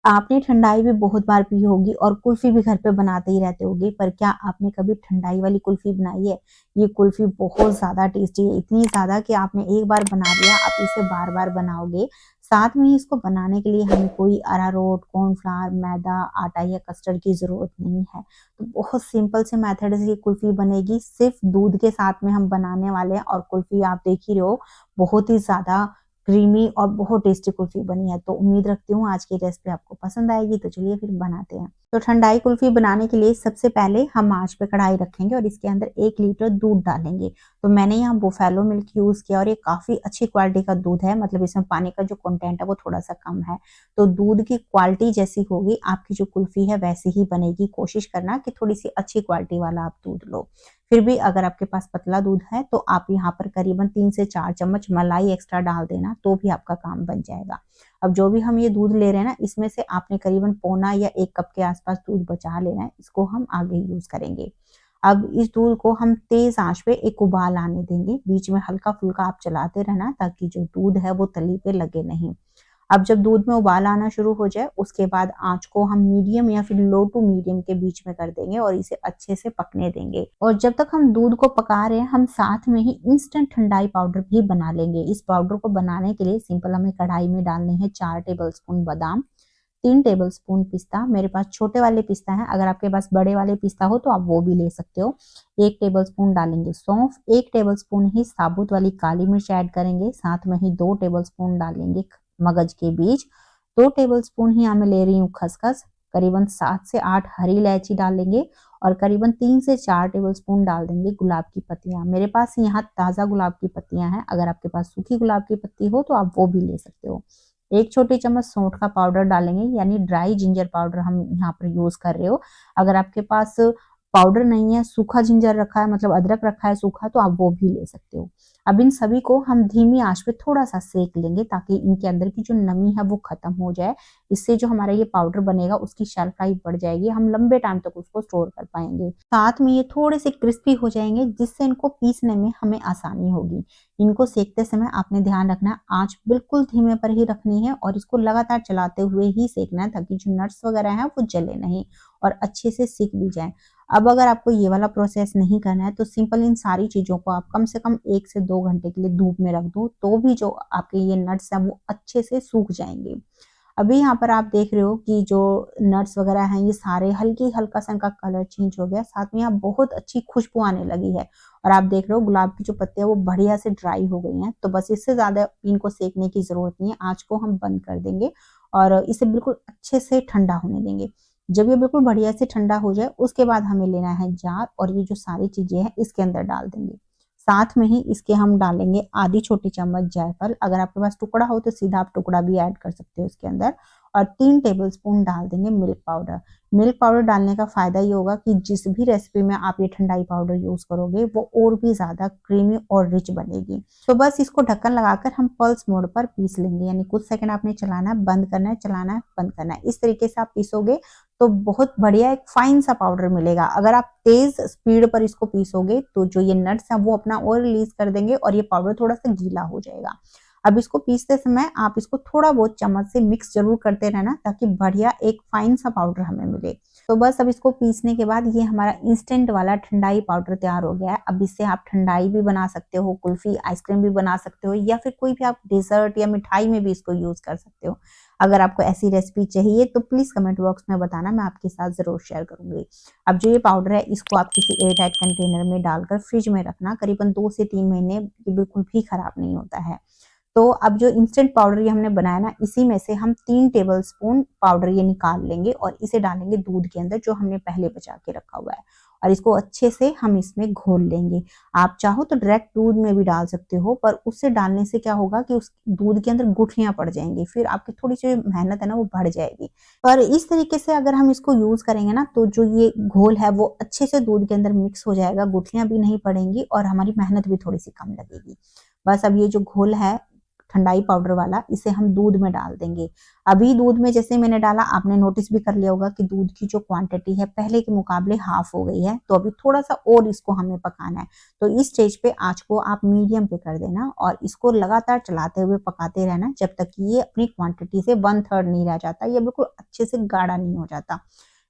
आपने ठंडाई भी बहुत बार पी होगी और कुल्फी भी घर पे बनाते ही रहते होगे, पर क्या आपने कभी ठंडाई वाली कुल्फी बनाई है? ये कुल्फी बहुत ज़्यादा टेस्टी है, इतनी ज़्यादा कि आपने एक बार बना लिया, आप इसे बार-बार बनाओगे। साथ में ही इसको बनाने के लिए हमें कोई अरारोट, कॉर्नफ्लावर, मैदा, आटा या कस्टर्ड की ज़रूरत नहीं है। तो बहुत सिंपल से मेथड से ये कुल्फी बनेगी, सिर्फ़ दूध के साथ में हम बनाने वाले हैं और कुल्फी आप देख ही रहे हो, बहुत ही ज़्यादा क्रीमी और बहुत टेस्टी कुल्फी बनी है। तो उम्मीद रखती हूँ आज की रेसिपी आपको पसंद आएगी। तो चलिए फिर बनाते हैं। तो ठंडाई कुल्फी बनाने के लिए सबसे पहले हम आँच पे कढ़ाई रखेंगे और इसके अंदर 1 लीटर दूध डालेंगे। तो मैंने यहाँ बुफैलो मिल्क यूज़ किया और ये काफ़ी अच्छी क्वालिटी का दूध है, मतलब इसमें पानी का जो कंटेंट है वो थोड़ा-सा कम है। तो दूध की क्वालिटी जैसी होगी आपकी जो कुल्फी है वैसी ही बनेगी। कोशिश करना कि थोड़ी-सी अच्छी क्वालिटी वाला आप दूध लो। फिर भी अगर आपके पास पतला दूध है तो आप यहाँ पर करीबन 3 से 4 चम्मच मलाई एक्स्ट्रा डाल देना, तो भी आपका काम बन जाएगा। अब जो भी हम ये दूध ले रहे हैं ना, इसमें से आपने करीबन पौना या 1 कप के आसपास दूध बचा लेना है, इसको हम आगे यूज़ करेंगे। अब इस दूध को हम तेज़ आँच पे एक उबाल आने देंगे, बीच में हल्का-फुल्का आप चलाते रहना ताकि जो दूध है वो तली पे लगे नहीं। अब जब दूध में उबाल आना शुरू हो जाए, उसके बाद आँच को हम मीडियम या फिर लो टू मीडियम के बीच में कर देंगे और इसे अच्छे से पकने देंगे। और जब तक हम दूध को पका रहे हैं, हम साथ में ही इंस्टेंट ठंडाई पाउडर भी बना लेंगे। इस पाउडर को बनाने के लिए सिंपल हमें कढ़ाई में डालने हैं 4 टेबलस्पून बादाम, 3 टेबलस्पून पिस्ता, मेरे पास छोटे वाले पिस्ता हैं, अगर आपके पास बड़े वाले पिस्ता हो तो आप वो भी ले सकते हो। 1 टेबलस्पून डालेंगे सौंफ, 1 टेबलस्पून ही साबुत वाली काली मिर्च ऐड करेंगे, साथ में ही 2 टेबलस्पून डालेंगे मगज के बीज, 2 टेबलस्पून ही यहाँ मैं ले रही हूँ खसखस, करीबन 7 से 8 हरी इलायची डालेंगे और करीबन 3 से 4 टेबलस्पून डाल देंगे गुलाब की पत्तियाँ। मेरे पास यहाँ ताज़ा गुलाब की पत्तियाँ हैं, अगर आपके पास सूखी गुलाब की पत्ती हो तो आप वो भी ले सकते हो। 1 छोटी चम्मच सौंठ का पाउडर डालेंगे, यानी ड्राई जिंजर पाउडर हम यहाँ पर यूज़ कर रहे हो। अगर आपके पास पाउडर नहीं है, सूखा जिंजर रखा है, मतलब अदरक रखा है सूखा, तो आप वो भी ले सकते हो। अब इन सभी को हम धीमी आंच पे थोड़ा-सा सेक लेंगे ताकि इनके अंदर की जो नमी है वो खत्म हो जाए। इससे जो हमारा ये पाउडर बनेगा उसकी शेल्फ लाइफ बढ़ जाएगी, हम लंबे टाइम तक उसको स्टोर कर पाएँगे। साथ में ये थोड़े से क्रिस्पी हो जाएँगे जिससे इनको पीसने में हमें आसानी होगी। इनको सेकते समय आपने ध्यान रखना है आँच बिल्कुल धीमे पर ही रखनी है और इसको लगातार चलाते हुए ही सेकना है ताकि जो नट्स वगैरह हैं वो जले नहीं और अच्छे से सिक भी जाएँ। अब अगर आपको ये वाला प्रोसेस नहीं करना है तो सिंपल इन सारी चीज़ों को आप कम से कम 1 से 2 घंटे के लिए धूप में रख दो, तो भी जो आपके ये नट्स हैं वो अच्छे से सूख जाएँगे। अभी यहाँ पर आप देख रहे हो कि जो नट्स वगैरह हैं ये सारे हल्का-सा इनका कलर चेंज हो गया, साथ में यहाँ बहुत अच्छी खुशबू आने लगी है और आप देख रहे हो गुलाब की जो पत्तियाँ वो बढ़िया से ड्राई हो गई हैं। तो बस इससे ज़्यादा इनको सेकने की ज़रूरत नहीं है, आँच को हम बंद कर देंगे और इसे बिल्कुल अच्छे से ठंडा होने देंगे। जब ये बिल्कुल बढ़िया से ठंडा हो जाए उसके बाद हमें लेना है जार और ये जो सारी चीज़ें हैं इसके अंदर डाल देंगे। साथ में ही इसके हम डालेंगे आधी छोटी चम्मच जायफल, अगर आपके पास टुकड़ा हो तो सीधा आप टुकड़ा भी ऐड कर सकते हो इसके अंदर और 3 टेबलस्पून डाल देंगे मिल्क पाउडर। मिल्क पाउडर डालने का फ़ायदा ये होगा कि जिस भी रेसिपी में आप ये ठंडाई पाउडर यूज़ करोगे वो और भी ज़्यादा क्रीमी और रिच बनेगी। तो बस इसको ढक्कन लगाकर हम पल्स मोड पर पीस लेंगे, यानी कुछ सेकंड आपने चलाना है, बंद करना है, चलाना है, बंद करना है। इस तरीके से आप पीसोगे तो बहुत बढ़िया एक फाइन सा पाउडर मिलेगा। अगर आप तेज़ स्पीड पर इसको पीसोगे तो जो ये नट्स हैं वो अपना ऑयल रिलीज़ कर देंगे और ये पाउडर थोड़ा-सा गीला हो जाएगा। अब इसको पीसते समय आप इसको थोड़ा बहुत चम्मच से मिक्स ज़रूर करते रहना ताकि बढ़िया एक फाइन सा पाउडर हमें मिले। तो बस अब इसको पीसने के बाद ये हमारा इंस्टेंट वाला ठंडाई पाउडर तैयार हो गया है। अब इससे आप ठंडाई भी बना सकते हो, कुल्फ़ी, आइसक्रीम भी बना सकते हो या फिर कोई भी आप डेज़र्ट या मिठाई में भी इसको यूज़ कर सकते हो। अगर आपको ऐसी रेसिपी चाहिए तो प्लीज़ कमेंट बॉक्स में बताना, मैं आपके साथ ज़रूर शेयर करूँगी। अब जो ये पाउडर है इसको आप किसी एयर टाइट कंटेनर में डालकर फ्रिज में रखना, करीबन 2 से 3 महीने ये बिल्कुल भी खराब नहीं होता है। तो अब जो इंस्टेंट पाउडर ये हमने बनाया ना, इसी में से हम 3 टेबलस्पून पाउडर ये निकाल लेंगे और इसे डालेंगे दूध के अंदर जो हमने पहले बचा के रखा हुआ है और इसको अच्छे से हम इसमें घोल लेंगे। आप चाहो तो डायरेक्ट दूध में भी डाल सकते हो, पर उससे डालने से क्या होगा कि उस दूध के अंदर गुठलियाँ पड़ जाएँगी, फिर आपकी थोड़ी-सी मेहनत है ना वो बढ़ जाएगी। पर इस तरीके से अगर हम इसको यूज़ करेंगे ना तो जो ये घोल है वो अच्छे से दूध के अंदर मिक्स हो जाएगा, गुठलियाँ भी नहीं पड़ेंगी और हमारी मेहनत भी थोड़ी-सी कम लगेगी। बस अब ये जो घोल है ठंडाई पाउडर वाला, इसे हम दूध में डाल देंगे। अभी दूध में जैसे मैंने डाला, आपने नोटिस भी कर लिया होगा कि दूध की जो क्वांटिटी है पहले के मुकाबले हाफ हो गई है। तो अभी थोड़ा सा और इसको हमें पकाना है। तो इस स्टेज पे आंच को आप मीडियम पे कर देना और इसको लगातार चलाते हुए पकाते रहना जब तक कि ये अपनी क्वांटिटी से 1/3 नहीं रह जाता, ये बिल्कुल अच्छे से गाढ़ा नहीं हो जाता।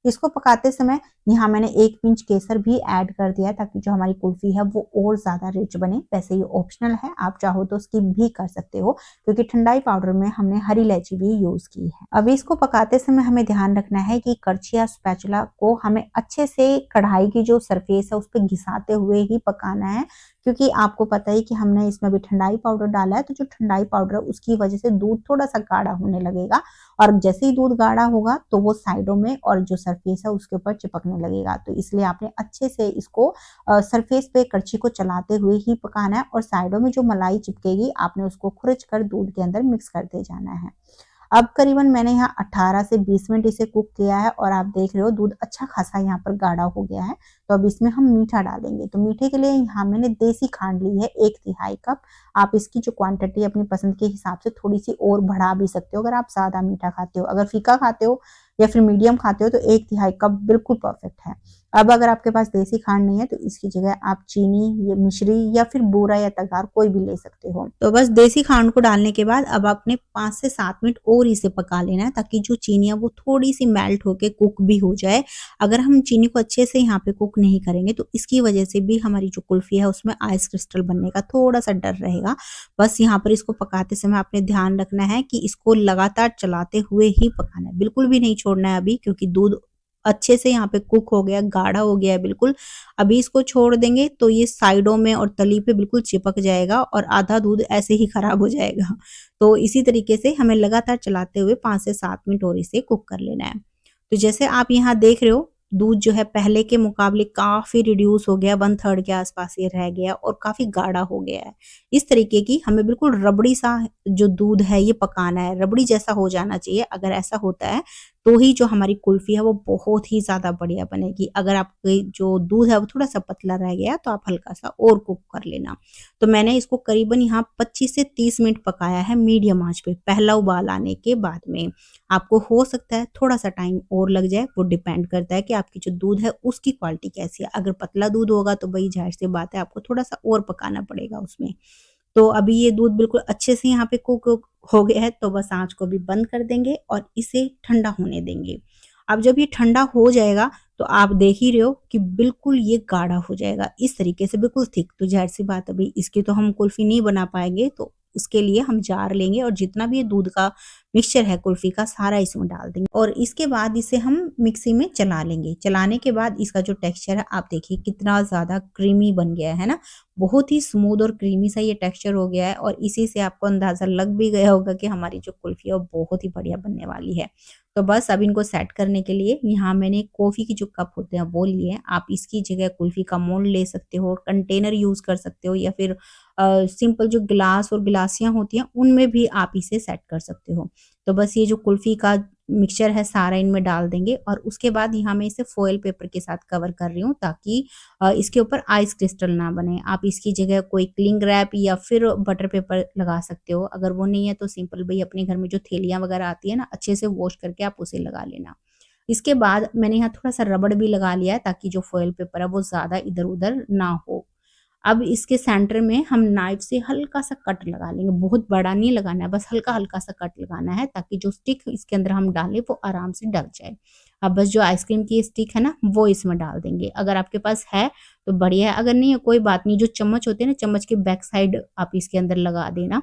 इसको पकाते समय यहाँ मैंने 1 पिंच केसर भी ऐड कर दिया ताकि जो हमारी कुल्फी है वो और ज्यादा रिच बने। वैसे ये ऑप्शनल है, आप चाहो तो स्किप भी कर सकते हो क्योंकि ठंडाई पाउडर में हमने हरी इलायची भी यूज की है। अभी इसको पकाते समय हमें ध्यान रखना है कि करछी या स्पैचुला को हमें अच्छे से कढ़ाई की जो सरफेस है उस पर घिसाते हुए ही पकाना है, क्योंकि आपको पता है कि हमने इसमें भी ठंडाई पाउडर डाला है। तो जो ठंडाई पाउडर है उसकी वजह से दूध थोड़ा सा गाढ़ा होने लगेगा और जैसे ही दूध गाढ़ा होगा तो वो साइडों में और जो सरफेस है उसके ऊपर चिपकने लगेगा। तो इसलिए आपने अच्छे से इसको सरफेस पे करछी को चलाते हुए ही पकाना है और साइडों में जो मलाई चिपकेगी आपने उसको खुरच कर दूध के अंदर मिक्स करते जाना है। अब करीबन मैंने यहाँ 18 से 20 मिनट इसे कुक किया है और आप देख रहे हो दूध अच्छा खासा यहाँ पर गाढ़ा हो गया है। तो अब इसमें हम मीठा डालेंगे। तो मीठे के लिए यहाँ मैंने देसी खांड ली है 1/3 कप। आप इसकी जो क्वांटिटी अपनी पसंद के हिसाब से थोड़ी सी और बढ़ा भी सकते हो अगर आप ज्यादा मीठा खाते हो। अगर फीका खाते हो या फिर मीडियम खाते हो तो 1/3 कप बिल्कुल परफेक्ट है। अब अगर आपके पास देसी खांड नहीं है तो इसकी जगह आप चीनी या मिश्री या फिर बूरा या तगार कोई भी ले सकते हो। तो बस देसी खांड को डालने के बाद अब आपने 5 से 7 मिनट और इसे पका लेना है ताकि जो चीनी है वो थोड़ी सी मेल्ट होके कुक भी हो जाए। अगर हम चीनी को अच्छे से यहाँ पे कुक नहीं करेंगे तो इसकी वजह से भी हमारी जो कुल्फी है उसमें आइस क्रिस्टल बनने का थोड़ा सा डर रहेगा। बस यहाँ पर इसको पकाते समय आपने ध्यान रखना है कि इसको लगातार चलाते हुए ही पकाना है, बिल्कुल भी नहीं छोड़ना है अभी, क्योंकि दूध अच्छे से यहाँ पे कुक हो गया, गाढ़ा हो गया है बिल्कुल। अभी इसको छोड़ देंगे तो ये साइडों में और तली पे बिल्कुल चिपक जाएगा और आधा दूध ऐसे ही खराब हो जाएगा। तो इसी तरीके से हमें लगातार चलाते हुए 5 से 7 मिनट और इसे कुक कर लेना है। तो जैसे आप यहाँ देख रहे हो दूध जो है पहले के मुकाबले काफी रिड्यूस हो गया, 1/3 के आसपास ये रह गया और काफी गाढ़ा हो गया है। इस तरीके की हमें बिल्कुल रबड़ी सा जो दूध है ये पकाना है, रबड़ी जैसा हो जाना चाहिए। अगर ऐसा होता है तो ही जो हमारी कुल्फी है वो बहुत ही ज्यादा बढ़िया बनेगी। अगर आपके जो दूध है वो थोड़ा सा पतला रह गया तो आप हल्का सा और कुक कर लेना। तो मैंने इसको करीबन यहाँ 25 से 30 मिनट पकाया है मीडियम आंच पे, पहला उबाल आने के बाद में। आपको हो सकता है थोड़ा सा टाइम और लग जाए, वो डिपेंड करता है कि आपकी जो दूध है उसकी क्वालिटी कैसी है। अगर पतला दूध होगा तो भाई जाहिर सी बात है आपको थोड़ा सा और पकाना पड़ेगा उसमें। तो अभी ये दूध बिल्कुल अच्छे से यहाँ पे कुक हो गया है। तो बस आंच को भी बंद कर देंगे और इसे ठंडा होने देंगे। अब जब ये ठंडा हो जाएगा तो आप देख ही रहे हो कि बिल्कुल ये गाढ़ा हो जाएगा इस तरीके से, बिल्कुल थिक। तो जाहिर सी बात अभी इसकी तो हम कुल्फी नहीं बना पाएंगे, तो इसके लिए हम जार लेंगे और जितना भी ये दूध का मिक्सचर है कुल्फी का सारा इसमें डाल देंगे और इसके बाद इसे हम मिक्सी में चला लेंगे। चलाने के बाद इसका जो टेक्सचर है आप देखिए कितना ज्यादा क्रीमी बन गया है ना, बहुत ही स्मूथ और क्रीमी सा ये टेक्सचर हो गया है। और इसी से आपको अंदाजा लग भी गया होगा कि हमारी जो कुल्फी है वो बहुत ही बढ़िया बनने वाली है। तो बस अब इनको सेट करने के लिए यहाँ मैंने कॉफी की जो कप होते हैं वो लिए हैं। आप इसकी जगह कुल्फी का मोल्ड ले सकते हो, कंटेनर यूज कर सकते हो या फिर सिंपल जो गिलास और गिलासियां होती हैं उनमें भी आप इसे सेट कर सकते हो। तो बस ये जो कुल्फी का मिक्सचर है सारा इनमें डाल देंगे और उसके बाद यहाँ मैं इसे फॉयल पेपर के साथ कवर कर रही हूँ ताकि इसके ऊपर आइस क्रिस्टल ना बने। आप इसकी जगह कोई क्लिंग रैप या फिर बटर पेपर लगा सकते हो। अगर वो नहीं है तो सिंपल भाई अपने घर में जो थैलियां वगैरह आती है ना, अच्छे से वॉश करके आप उसे लगा लेना। इसके बाद मैंने यहाँ थोड़ा सा रबड़ भी लगा लिया है ताकि जो फॉयल पेपर है वो ज्यादा इधर उधर ना हो। अब इसके सेंटर में हम नाइफ से हल्का सा कट लगा लेंगे, बहुत बड़ा नहीं लगाना है, बस हल्का हल्का सा कट लगाना है ताकि जो स्टिक इसके अंदर हम डालें वो आराम से ढक जाए। अब बस जो आइसक्रीम की स्टिक है ना वो इसमें डाल देंगे। अगर आपके पास है तो बढ़िया है, अगर नहीं है कोई बात नहीं। जो चम्मच होते हैं ना, चम्मच के बैक साइड आप इसके अंदर लगा देना,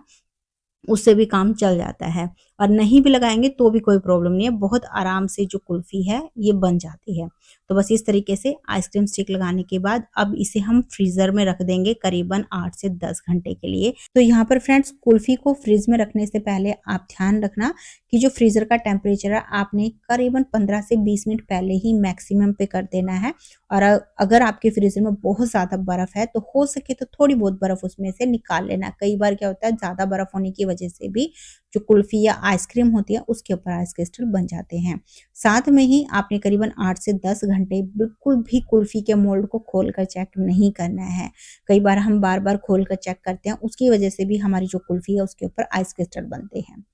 उससे भी काम चल जाता है। और नहीं भी लगाएंगे तो भी कोई प्रॉब्लम नहीं है, बहुत आराम से जो कुल्फी है ये बन जाती है। तो बस इस तरीके से आइसक्रीम स्टिक लगाने के बाद अब इसे हम फ्रीजर में रख देंगे करीबन 8 से 10 घंटे के लिए। तो यहाँ पर फ्रेंड्स कुल्फी को फ्रिज में रखने से पहले आप ध्यान रखना कि जो फ्रीजर का टेम्परेचर है आपने करीबन 15 से 20 मिनट पहले ही मैक्सिमम पे कर देना है। और अगर आपके फ्रीजर में बहुत ज्यादा बर्फ है तो हो सके तो थोड़ी बहुत बर्फ उसमें से निकाल लेना। कई बार क्या होता है ज्यादा बर्फ होने की वजह से भी जो कुल्फी या आइसक्रीम होती है उसके ऊपर आइस क्रिस्टल बन जाते हैं। साथ में ही आपने करीबन 8 से 10 घंटे बिल्कुल भी कुल्फी के मोल्ड को खोलकर चेक नहीं करना है। कई बार हम बार-बार खोलकर चेक करते हैं, उसकी वजह से भी हमारी जो कुल्फी है उसके ऊपर आइस क्रिस्टल बनते हैं।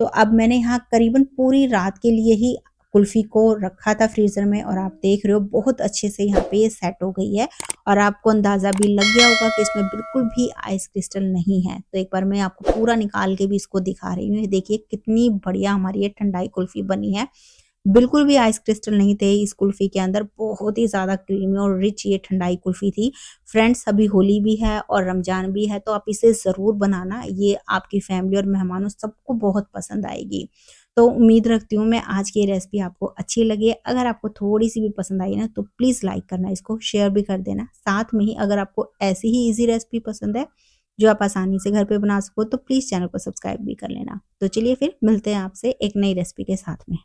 तो अब मैंने यहाँ करीबन पूरी रात के लिए ही कुल्फी को रखा था फ्रीज़र में और आप देख रहे हो बहुत अच्छे से यहाँ पे ये सेट हो गई है और आपको अंदाज़ा भी लग गया होगा कि इसमें बिल्कुल भी आइस क्रिस्टल नहीं है। तो एक बार मैं आपको पूरा निकाल के भी इसको दिखा रही हूँ। ये देखिए कितनी बढ़िया हमारी ये ठंडाई कुल्फी बनी है। बिल्कुल भी आइस क्रिस्टल नहीं थे इस कुल्फी के अंदर, बहुत ही ज़्यादा क्रीमी और रिच ये ठंडाई कुल्फी थी। फ्रेंड्स अभी होली भी है और रमज़ान भी है, तो आप इसे ज़रूर बनाना, ये आपकी फैमिली और मेहमानों सबको बहुत पसंद आएगी। तो उम्मीद रखती हूँ मैं आज की ये रेसिपी आपको अच्छी लगी है। अगर आपको थोड़ी-सी भी पसंद आई ना तो प्लीज़ लाइक करना, इसको शेयर भी कर देना। साथ में ही अगर आपको ऐसी ही ईज़ी रेसिपी पसंद है, जो आप आसानी से घर पे बना सको, तो प्लीज़ चैनल को सब्सक्राइब भी कर लेना। तो चलिए फिर मिलते हैं आपसे एक नई रेसिपी के साथ में।